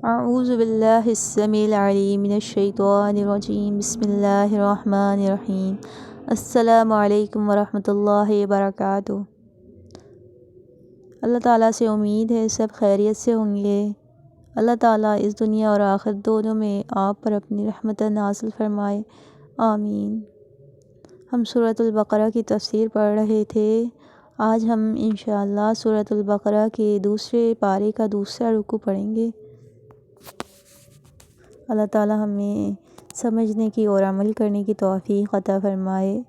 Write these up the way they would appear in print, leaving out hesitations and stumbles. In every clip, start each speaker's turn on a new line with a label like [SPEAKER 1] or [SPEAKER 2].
[SPEAKER 1] اعوذ باللہ السمیع العلیم من الشیطان الرجیم بسم اللہ الرحمن الرحیم السلام علیکم ورحمۃ اللہ وبرکاتہ۔ اللہ تعالیٰ سے امید ہے سب خیریت سے ہوں گے۔ اللہ تعالیٰ اس دنیا اور آخرت دونوں میں آپ پر اپنی رحمت نازل فرمائے، آمین۔ ہم سورۃ البقرہ کی تفسیر پڑھ رہے تھے۔ آج ہم انشاءاللہ سورۃ البقرہ کے دوسرے پارے کا دوسرا رکوع پڑھیں گے۔ اللہ تعالیٰ ہمیں سمجھنے کی اور عمل کرنے کی توفیق عطا فرمائے۔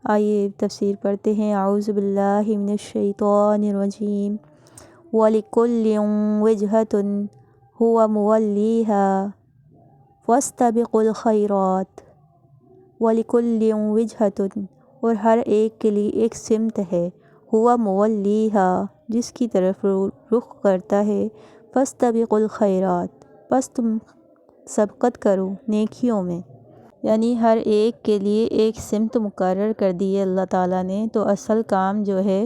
[SPEAKER 1] آئیے تفسیر پڑھتے ہیں۔ اعوذ باللہ من الشیطان الرجیم وَلِكُلٍّ وِجْهَةٌ هُوَ مُوَلِّيهَا فَاسْتَبِقُوا الْخَيْرَاتِ۔ وَلِكُلٍّ وِجْهَةٌ اور ہر ایک کے لیے ایک سمت ہے، هُوَ مُوَلِّيهَا جس کی طرف رخ کرتا ہے، فَاسْتَبِقُوا الْخَيْرَاتِ پس تم سبقت کرو نیکیوں میں، یعنی ہر ایک کے لیے ایک سمت مقرر کر دی ہے اللہ تعالیٰ نے۔ تو اصل کام جو ہے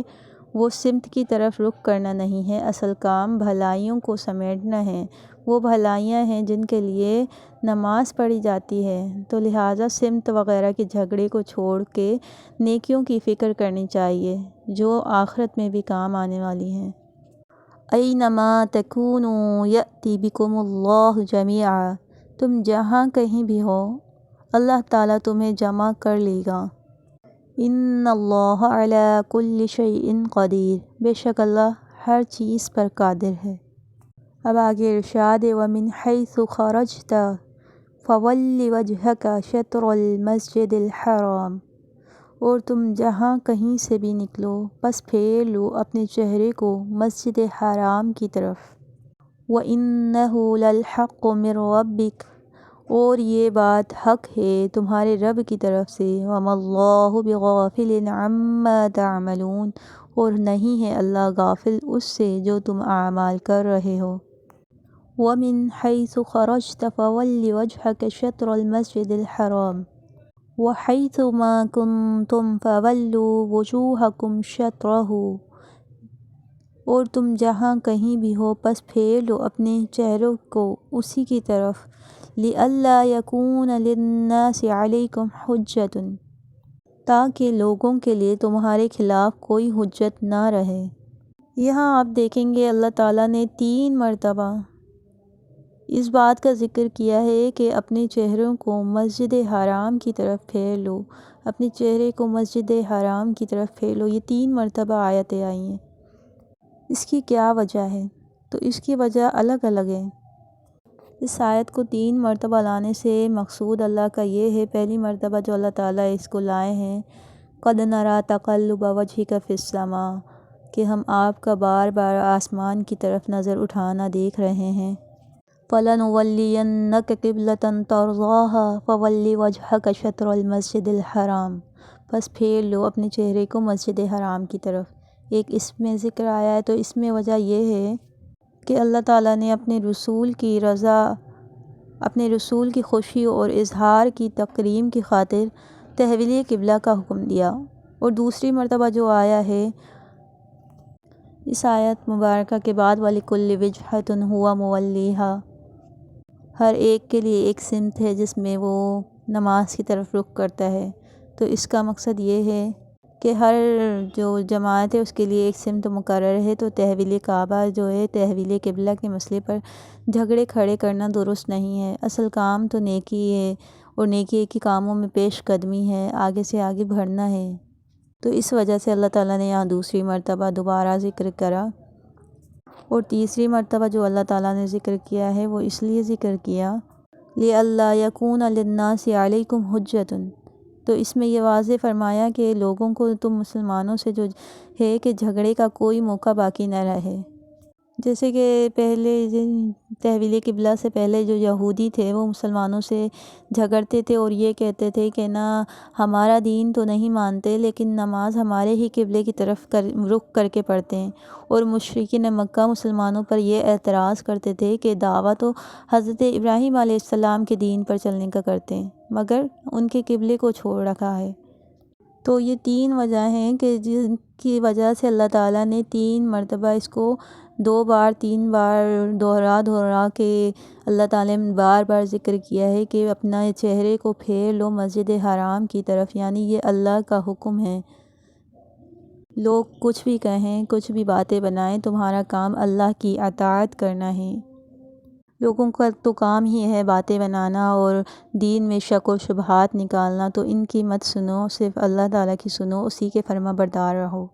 [SPEAKER 1] وہ سمت کی طرف رخ کرنا نہیں ہے، اصل کام بھلائیوں کو سمیٹنا ہے۔ وہ بھلائیاں ہیں جن کے لیے نماز پڑھی جاتی ہے، تو لہٰذا سمت وغیرہ کے جھگڑے کو چھوڑ کے نیکیوں کی فکر کرنی چاہیے جو آخرت میں بھی کام آنے والی ہیں۔ اینما تکونوا یأتی بکم اللہ جمیعا تم جہاں کہیں بھی ہو اللہ تعالیٰ تمہیں جمع کر لے گا۔ ان اللہ علی کل شیء قدیر بے شک اللہ ہر چیز پر قادر ہے۔ اب آگے ارشاد ہے وَمِنْ حَيْثُ خَرَجْتَ فَوَلِّ وَجْهَكَ شَطْرَ الْمَسْجِدِ الْحَرَامِ اور تم جہاں کہیں سے بھی نکلو پس پھیر لو اپنے چہرے کو مسجد حرام کی طرف۔ وَإِنَّهُ لَلْحَقُّ مِنْ رَبِّكَ اور یہ بات حق ہے تمہارے رب کی طرف سے۔ وَمَا اللَّهُ بِغَافِلٍ عَمَّا تَعْمَلُونَ اور نہیں ہے اللہ غافل اس سے جو تم اعمال کر رہے ہو۔ وَمِنْ حَيْثُ خَرَجْتَ فَوَلِّ وَجْهَكَ شَطْرَ الْمَسْجِدِ الْحَرَامِ وَحَيْثُ مَا كُنْتُمْ فَوَلُّوا وُجُوهَكُمْ شَطْرَهُ اور تم جہاں کہیں بھی ہو پس پھیر لو اپنے چہروں کو اسی کی طرف۔ لِأَلَّا يَكُونَ لِلنَّاسِ عَلَيْكُمْ حُجَّةٌ تاکہ لوگوں کے لیے تمہارے خلاف کوئی حجت نہ رہے۔ یہاں آپ دیکھیں گے اللہ تعالیٰ نے 3 مرتبہ اس بات کا ذکر کیا ہے کہ اپنے چہروں کو مسجد حرام کی طرف پھیر لو، اپنے چہرے کو مسجد حرام کی طرف پھیر لو۔ یہ 3 مرتبہ آیتیں آئی ہیں۔ اس کی کیا وجہ ہے؟ تو اس کی وجہ الگ الگ ہے۔ اس آیت کو 3 مرتبہ لانے سے مقصود اللہ کا یہ ہے، پہلی مرتبہ جو اللہ تعالیٰ اس کو لائے ہیں قَدْ نَرَىٰ تَقَلُّبَ وَجْهِكَ فِي السَّمَاءِ کہ ہم آپ کا بار بار آسمان کی طرف نظر اٹھانا دیکھ رہے ہیں۔ فَلَنُوَلِّيَنَّكَ قِبْلَةً تَرْضَاهَا فَوَلِّ وَجْهَكَ شَطْرَ الْمَسْجِدِ الْحَرَامِ بس پھیر لو اپنے چہرے کو مسجد حرام کی طرف۔ ایک اس میں ذکر آیا ہے تو اس میں وجہ یہ ہے کہ اللہ تعالیٰ نے اپنے رسول کی رضا، اپنے رسول کی خوشی اور اظہار کی تکریم کی خاطر تحویل قبلہ کا حکم دیا۔ اور دوسری مرتبہ جو آیا ہے اس آیت مبارکہ کے بعد وَلِكُلِّ وِجْهَةٌ هُوَ مُوَلِّيهَا ہر ایک کے لیے ایک سمت ہے جس میں وہ نماز کی طرف رخ کرتا ہے۔ تو اس کا مقصد یہ ہے کہ ہر جو جماعت ہے اس کے لیے ایک سمت مقرر ہے۔ تو تحویل کعبہ جو ہے تحویل قبلہ کے مسئلے پر جھگڑے کھڑے کرنا درست نہیں ہے۔ اصل کام تو نیکی ہے اور نیکی کے کاموں میں پیش قدمی ہے، آگے سے آگے بڑھنا ہے۔ تو اس وجہ سے اللہ تعالیٰ نے یہاں دوسری مرتبہ دوبارہ ذکر کرا۔ اور تیسری مرتبہ جو اللہ تعالیٰ نے ذکر کیا ہے وہ اس لیے ذکر کیا لِأَلَّا يَكُونَ لِلنَّاسِ عَلَيْكُمْ حُجَّةٌ تو اس میں یہ واضح فرمایا کہ لوگوں کو تم مسلمانوں سے جو ہے کہ جھگڑے کا کوئی موقع باقی نہ رہے۔ جیسے کہ پہلے تحویل قبلہ سے پہلے جو یہودی تھے وہ مسلمانوں سے جھگڑتے تھے اور یہ کہتے تھے کہ نہ ہمارا دین تو نہیں مانتے لیکن نماز ہمارے ہی قبلے کی طرف رخ کر کے پڑھتے ہیں۔ اور مشرکین مکہ مسلمانوں پر یہ اعتراض کرتے تھے کہ دعویٰ تو حضرت ابراہیم علیہ السلام کے دین پر چلنے کا کرتے ہیں مگر ان کے قبلے کو چھوڑ رکھا ہے۔ تو یہ 3 وجہ ہیں کہ جن کی وجہ سے اللہ تعالیٰ نے 3 مرتبہ اس کو 2 بار 3 بار دہرا کے اللہ تعالیٰ نے بار بار ذکر کیا ہے کہ اپنا چہرے کو پھیر لو مسجد حرام کی طرف، یعنی یہ اللہ کا حکم ہے۔ لوگ کچھ بھی کہیں، کچھ بھی باتیں بنائیں، تمہارا کام اللہ کی اطاعت کرنا ہے۔ لوگوں کا تو کام ہی ہے باتیں بنانا اور دین میں شک و شبہات نکالنا، تو ان کی مت سنو، صرف اللہ تعالیٰ کی سنو، اسی کے فرما بردار رہو۔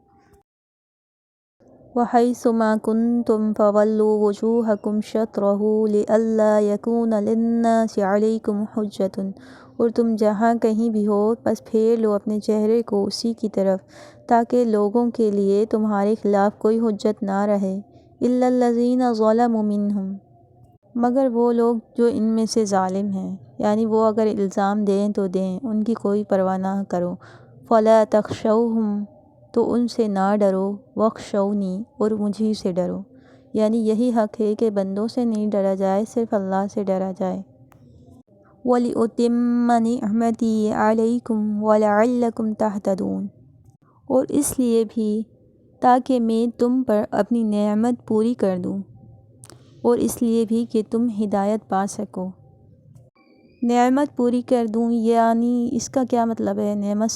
[SPEAKER 1] وَحَيْثُ مَا كُنْتُمْ فَوَلُّوا وُجُوهَكُمْ شَطْرَهُ لِئَلَّا يَكُونَ لِلنَّاسِ عَلَيْكُمْ حُجَّةٌ، اور تم جہاں کہیں بھی ہو بس پھیر لو اپنے چہرے کو اسی کی طرف، تاکہ لوگوں کے لیے تمہارے خلاف کوئی حجت نہ رہے۔ إِلَّا الَّذِينَ ظَلَمُوا مِنْهُمْ، مگر وہ لوگ جو ان میں سے ظالم ہیں، یعنی وہ اگر الزام دیں تو دیں، ان کی کوئی پرواہ نہ کرو۔ فَلَا تَخْشَوْهُمْ، تو ان سے نہ ڈرو، وَاخْشَوْنِی، اور مجھے سے ڈرو، یعنی یہی حق ہے کہ بندوں سے نہیں ڈرا جائے، صرف اللہ سے ڈرا جائے۔ وَلِأُتِمَّ نِعْمَتِی عَلَیکُمْ وَلَعَلَّکُمْ تَہْتَدُونَ، اور اس لیے بھی تاکہ میں تم پر اپنی نعمت پوری کر دوں، اور اس لیے بھی کہ تم ہدایت پا سکو۔ نعمت پوری کر دوں یعنی اس کا کیا مطلب ہے؟ نعمت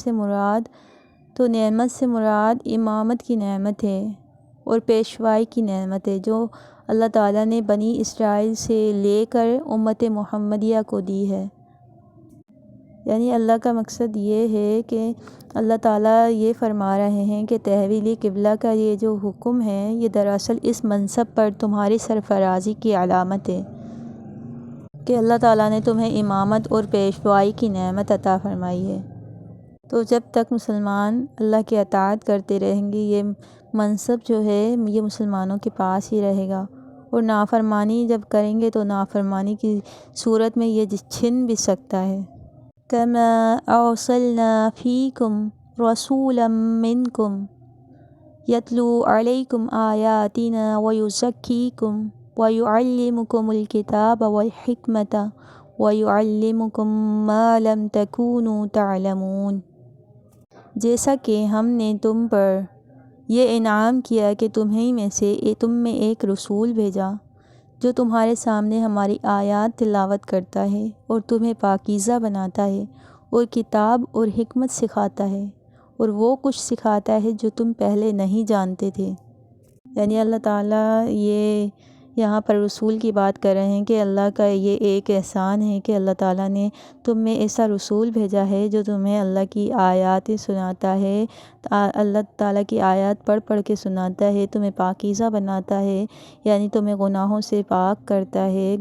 [SPEAKER 1] سے مراد امامت کی نعمت ہے اور پیشوائی کی نعمت ہے، جو اللہ تعالیٰ نے بنی اسرائیل سے لے کر امت محمدیہ کو دی ہے۔ یعنی اللہ کا مقصد یہ ہے کہ اللہ تعالیٰ یہ فرما رہے ہیں کہ تحویل قبلہ کا یہ جو حکم ہے، یہ دراصل اس منصب پر تمہاری سرفرازی کی علامت ہے کہ اللہ تعالیٰ نے تمہیں امامت اور پیشوائی کی نعمت عطا فرمائی ہے۔ تو جب تک مسلمان اللہ کی اطاعت کرتے رہیں گے، یہ منصب جو ہے یہ مسلمانوں کے پاس ہی رہے گا، اور نافرمانی جب کریں گے تو نافرمانی کی صورت میں یہ چھن بھی سکتا ہے۔ كَمَا أَرْسَلْنَا فِيكُمْ رَسُولًا مِّنْكُمْ يَتْلُو عَلَيْكُمْ آيَاتِنَا وَيُزَكِّيكُمْ وَيُعَلِّمُكُمُ الْكِتَابَ وَالْحِكْمَةَ وَيُعَلِّمُكُم مَّا لَمْ تَكُونُوا تَعْلَمُونَ، جیسا کہ ہم نے تم پر یہ انعام کیا کہ تم میں ایک رسول بھیجا جو تمہارے سامنے ہماری آیات تلاوت کرتا ہے اور تمہیں پاکیزہ بناتا ہے اور کتاب اور حکمت سکھاتا ہے، اور وہ کچھ سکھاتا ہے جو تم پہلے نہیں جانتے تھے۔ یعنی اللہ تعالیٰ یہ یہاں پر رسول کی بات کر رہے ہیں کہ اللہ کا یہ ایک احسان ہے کہ اللہ تعالیٰ نے تم میں ایسا رسول بھیجا ہے جو تمہیں اللہ کی آیات سناتا ہے، اللہ تعالیٰ کی آیات پڑھ پڑھ کے سناتا ہے، تمہیں پاکیزہ بناتا ہے، یعنی تمہیں گناہوں سے پاک کرتا ہے،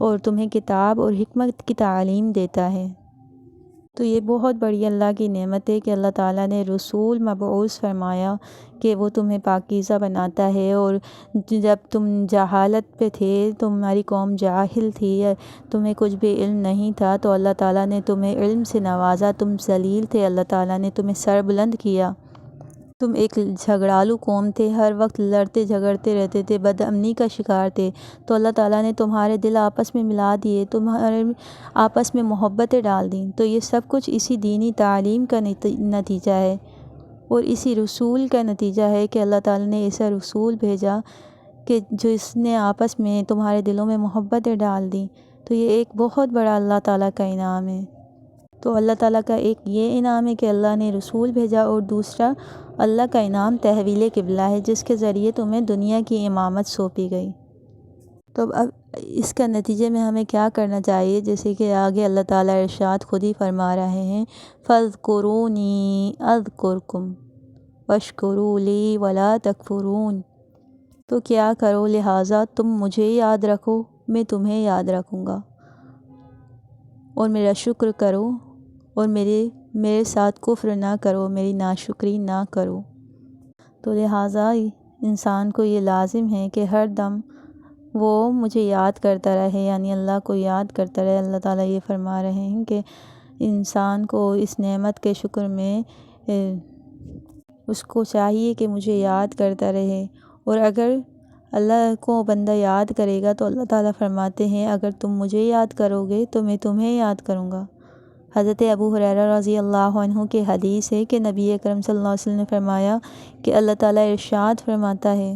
[SPEAKER 1] اور تمہیں کتاب اور حکمت کی تعلیم دیتا ہے۔ تو یہ بہت بڑی اللہ کی نعمت ہے کہ اللہ تعالیٰ نے رسول مبعوث فرمایا کہ وہ تمہیں پاکیزہ بناتا ہے، اور جب تم جہالت پہ تھے، تمہاری قوم جاہل تھی، تمہیں کچھ بھی علم نہیں تھا، تو اللہ تعالیٰ نے تمہیں علم سے نوازا، تم ذلیل تھے، اللہ تعالیٰ نے تمہیں سر بلند کیا، تم ایک جھگڑالو قوم تھے، ہر وقت لڑتے جھگڑتے رہتے تھے، بد امنی کا شکار تھے، تو اللہ تعالیٰ نے تمہارے دل آپس میں ملا دیے، تمہارے آپس میں محبتیں ڈال دیں۔ تو یہ سب کچھ اسی دینی تعلیم کا نتیجہ ہے، اور اسی رسول کا نتیجہ ہے کہ اللہ تعالیٰ نے ایسا رسول بھیجا کہ جو اس نے آپس میں تمہارے دلوں میں محبتیں ڈال دیں۔ تو یہ ایک بہت بڑا اللہ تعالیٰ کا انعام ہے۔ تو اللہ تعالیٰ کا ایک یہ انعام ہے کہ اللہ نے رسول بھیجا، اور دوسرا اللہ کا انعام تحویل قبلہ ہے، جس کے ذریعے تمہیں دنیا کی امامت سونپی گئی۔ تو اب اس کا نتیجے میں ہمیں کیا کرنا چاہیے؟ جیسے کہ آگے اللہ تعالیٰ ارشاد خود ہی فرما رہے ہیں، فَاذْكُرُونِی أَذْكُرْكُمْ وَاشْكُرُوا لِی وَلَا تَکْفُرُونَ، تو کیا کرو، لہٰذا تم مجھے یاد رکھو، میں تمہیں یاد رکھوں گا، اور میرا شکر کرو، اور میرے ساتھ کفر نہ کرو، میری ناشکری نہ کرو۔ تو لہٰذا انسان کو یہ لازم ہے کہ ہر دم وہ مجھے یاد کرتا رہے، یعنی اللہ کو یاد کرتا رہے۔ اللہ تعالیٰ یہ فرما رہے ہیں کہ انسان کو اس نعمت کے شکر میں اس کو چاہیے کہ مجھے یاد کرتا رہے، اور اگر اللہ کو بندہ یاد کرے گا تو اللہ تعالیٰ فرماتے ہیں اگر تم مجھے یاد کرو گے تو میں تمہیں یاد کروں گا، حضرت ابو ہریرہ رضی اللہ عنہ کے حدیث ہے کہ نبی اکرم صلی اللہ علیہ وسلم نے فرمایا کہ اللہ تعالیٰ ارشاد فرماتا ہے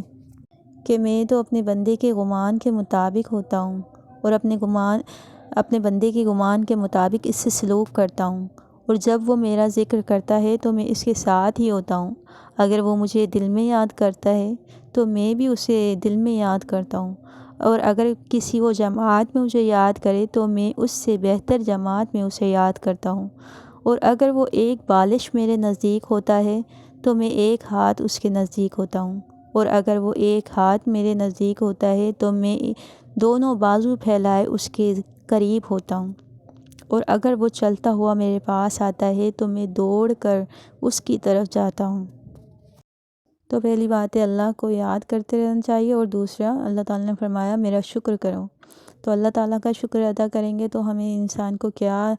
[SPEAKER 1] کہ میں تو اپنے بندے کے گمان کے مطابق ہوتا ہوں اور اپنے بندے کے گمان کے مطابق اس سے سلوک کرتا ہوں، اور جب وہ میرا ذکر کرتا ہے تو میں اس کے ساتھ ہی ہوتا ہوں، اگر وہ مجھے دل میں یاد کرتا ہے تو میں بھی اسے دل میں یاد کرتا ہوں، اور اگر کسی وہ جماعت میں مجھے یاد کرے تو میں اس سے بہتر جماعت میں اسے یاد کرتا ہوں، اور اگر وہ ایک بالش میرے نزدیک ہوتا ہے تو میں ایک ہاتھ اس کے نزدیک ہوتا ہوں، اور اگر وہ ایک ہاتھ میرے نزدیک ہوتا ہے تو میں دونوں بازو پھیلائے اس کے قریب ہوتا ہوں، اور اگر وہ چلتا ہوا میرے پاس آتا ہے تو میں دوڑ کر اس کی طرف جاتا ہوں۔ تو پہلی بات ہے اللہ کو یاد کرتے رہنا چاہیے، اور دوسرا اللہ تعالیٰ نے فرمایا میرا شکر کرو۔ تو اللہ تعالیٰ کا شکر ادا کریں گے تو ہمیں انسان کو کیا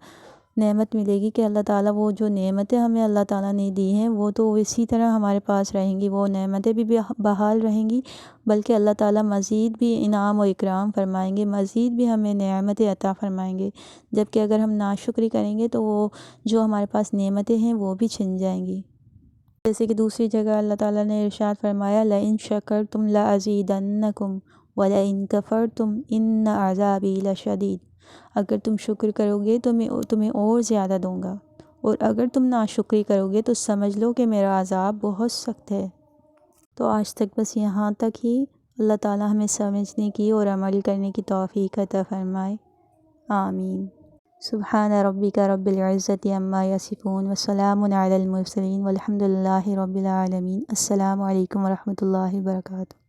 [SPEAKER 1] نعمت ملے گی کہ اللہ تعالیٰ وہ جو نعمتیں ہمیں اللہ تعالیٰ نے دی ہیں وہ تو اسی طرح ہمارے پاس رہیں گی، وہ نعمتیں بھی بحال رہیں گی، بلکہ اللہ تعالیٰ مزید بھی انعام و اکرام فرمائیں گے، مزید بھی ہمیں نعمتیں عطا فرمائیں گے، جبکہ اگر ہم ناشکری کریں گے تو وہ جو ہمارے پاس نعمتیں ہیں وہ بھی چھن جائیں گی۔ جیسے کہ دوسری جگہ اللہ تعالیٰ نے ارشاد فرمایا لَإِن شَكَرْتُمْ لَأَزِيدَنَّكُمْ وَلَإِن كَفَرْتُمْ إِنَّ عَذَابِي لَشَدِيدٌ۔ اگر تم شکر کرو گے تو میں تمہیں اور زیادہ دوں گا، اور اگر تم ناشکری کرو گے تو سمجھ لو کہ میرا عذاب بہت سخت ہے۔ تو آج تک بس یہاں تک ہی۔ اللہ تعالیٰ ہمیں سمجھنے کی اور عمل کرنے کی توفیق عطا فرمائے، آمین۔ سبحان ربک رب العزت عما یصفون وسلام علی المرسلین والحمد للہ رب العالمین۔ السلام علیکم ورحمۃ اللہ وبرکاتہ۔